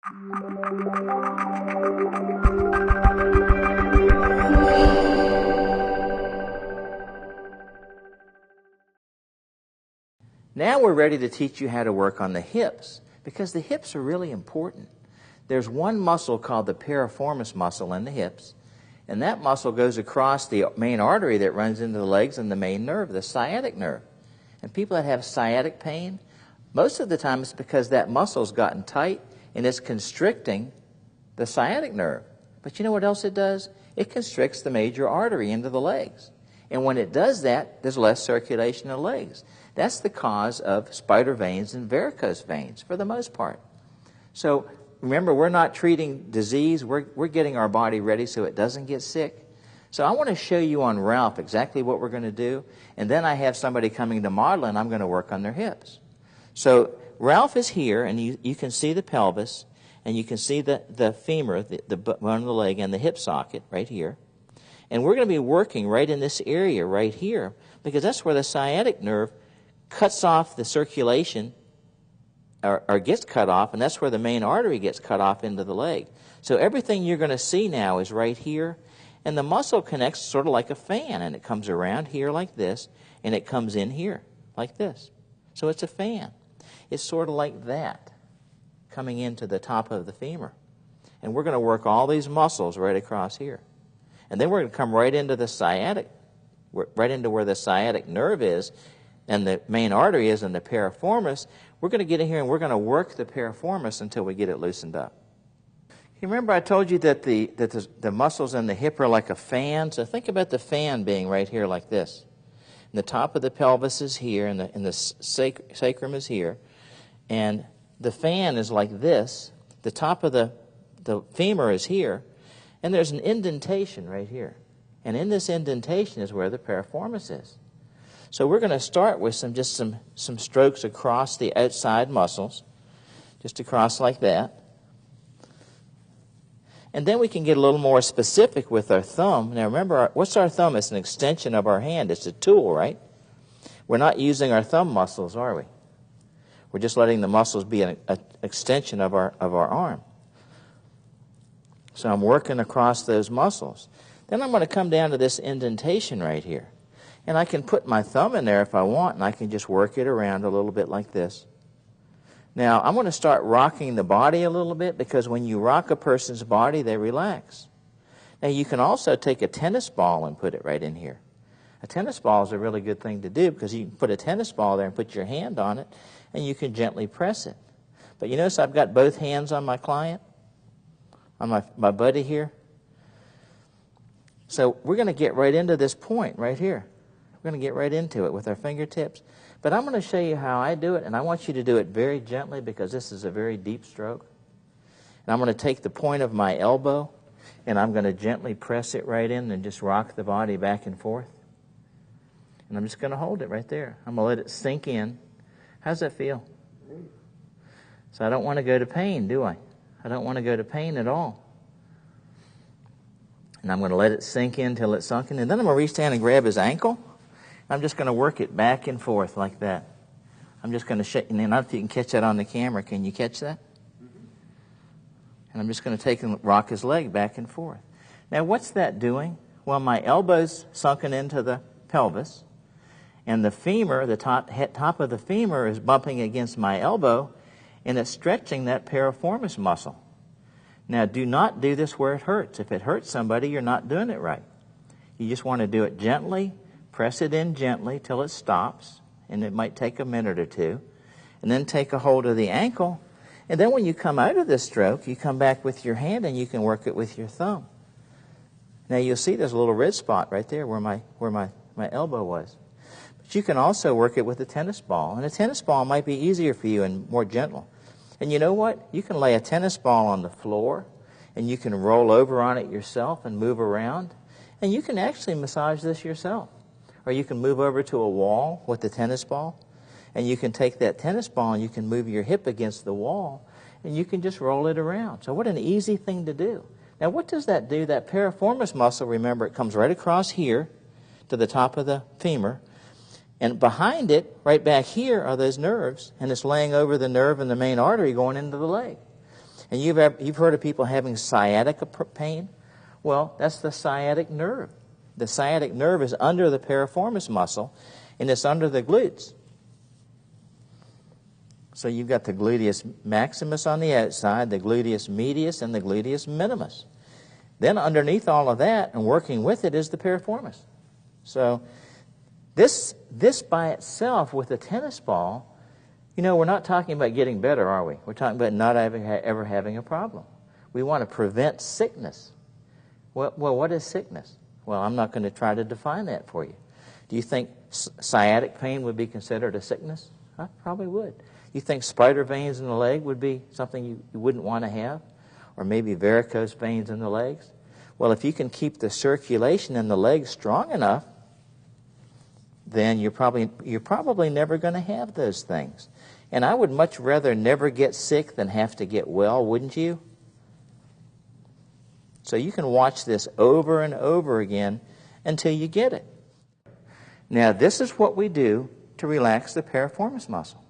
Now we're ready to teach you how to work on the hips, because the hips are really important. There's one muscle called the piriformis muscle in the hips, and that muscle goes across the main artery that runs into the legs and the main nerve, the sciatic nerve. And people that have sciatic pain, most of the time it's because that muscle's gotten tight and it's constricting the sciatic nerve. But you know what else it does? It constricts the major artery into the legs. And when it does that, there's less circulation in the legs. That's the cause of spider veins and varicose veins for the most part. So remember, we're not treating disease. We're getting our body ready so it doesn't get sick. So I want to show you on Ralph exactly what we're going to do. And then I have somebody coming to model, and I'm going to work on their hips. So Ralph is here, and you can see the pelvis, and you can see the femur, the bone of the leg, and the hip socket right here. And we're going to be working right in this area right here, because that's where the sciatic nerve cuts off the circulation or gets cut off, and that's where the main artery gets cut off into the leg. So everything you're going to see now is right here, and the muscle connects sort of like a fan, and it comes around here like this, and it comes in here like this. So it's a fan. It's sort of like that, coming into the top of the femur. And we're going to work all these muscles right across here. And then we're going to come right into the sciatic, right into where the sciatic nerve is, and the main artery is in the piriformis. We're going to get in here and we're going to work the piriformis until we get it loosened up. You remember I told you that the muscles in the hip are like a fan? So think about the fan being right here like this. And the top of the pelvis is here, and the sacrum is here. And the fan is like this. The top of the femur is here. And there's an indentation right here. And in this indentation is where the piriformis is. So we're going to start with some strokes across the outside muscles, just across like that. And then we can get a little more specific with our thumb. Now remember, what's our thumb? It's an extension of our hand. It's a tool, right? We're not using our thumb muscles, are we? We're just letting the muscles be an extension of our arm. So I'm working across those muscles. Then I'm going to come down to this indentation right here. And I can put my thumb in there if I want, and I can just work it around a little bit like this. Now, I'm going to start rocking the body a little bit, because when you rock a person's body, they relax. Now, you can also take a tennis ball and put it right in here. A tennis ball is a really good thing to do, because you can put a tennis ball there and put your hand on it, and you can gently press it. But you notice I've got both hands on my client, on my buddy here. So we're going to get right into this point right here. We're going to get right into it with our fingertips. But I'm going to show you how I do it, and I want you to do it very gently, because this is a very deep stroke. And I'm going to take the point of my elbow, and I'm going to gently press it right in and just rock the body back and forth. And I'm just going to hold it right there. I'm going to let it sink in. How's that feel? So I don't want to go to pain, do I? I don't want to go to pain at all. And I'm going to let it sink in till it's sunken. And then I'm going to reach down and grab his ankle. I'm just going to work it back and forth like that. I'm just going to shake. And I don't know if you can catch that on the camera. Can you catch that? And I'm just going to take and rock his leg back and forth. Now, what's that doing? Well, my elbow's sunken into the pelvis, and the femur, the top of the femur, is bumping against my elbow, and it's stretching that piriformis muscle. Now, do not do this where it hurts. If it hurts somebody, you're not doing it right. You just want to do it gently. Press it in gently till it stops, and it might take a minute or two. And then take a hold of the ankle. And then when you come out of this stroke, you come back with your hand and you can work it with your thumb. Now you'll see there's a little red spot right there where my elbow was. But you can also work it with a tennis ball. And a tennis ball might be easier for you and more gentle. And you know what? You can lay a tennis ball on the floor, and you can roll over on it yourself and move around. And you can actually massage this yourself. Or you can move over to a wall with the tennis ball, and you can take that tennis ball and you can move your hip against the wall, and you can just roll it around. So what an easy thing to do. Now what does that do? That piriformis muscle, remember, it comes right across here to the top of the femur, and behind it, right back here, are those nerves, and it's laying over the nerve and the main artery going into the leg. And you've heard of people having sciatica pain? Well, that's the sciatic nerve. The sciatic nerve is under the piriformis muscle, and it's under the glutes. So you've got the gluteus maximus on the outside, the gluteus medius, and the gluteus minimus. Then underneath all of that, and working with it, is the piriformis. So this by itself, with a tennis ball, we're not talking about getting better, are we? We're talking about not ever having a problem. We want to prevent sickness. Well, what is sickness? Well, I'm not going to try to define that for you. Do you think sciatic pain would be considered a sickness? I probably would. You think spider veins in the leg would be something you wouldn't want to have? Or maybe varicose veins in the legs? Well, if you can keep the circulation in the legs strong enough, then you're probably never going to have those things. And I would much rather never get sick than have to get well, wouldn't you? So you can watch this over and over again until you get it. Now, this is what we do to relax the piriformis muscle.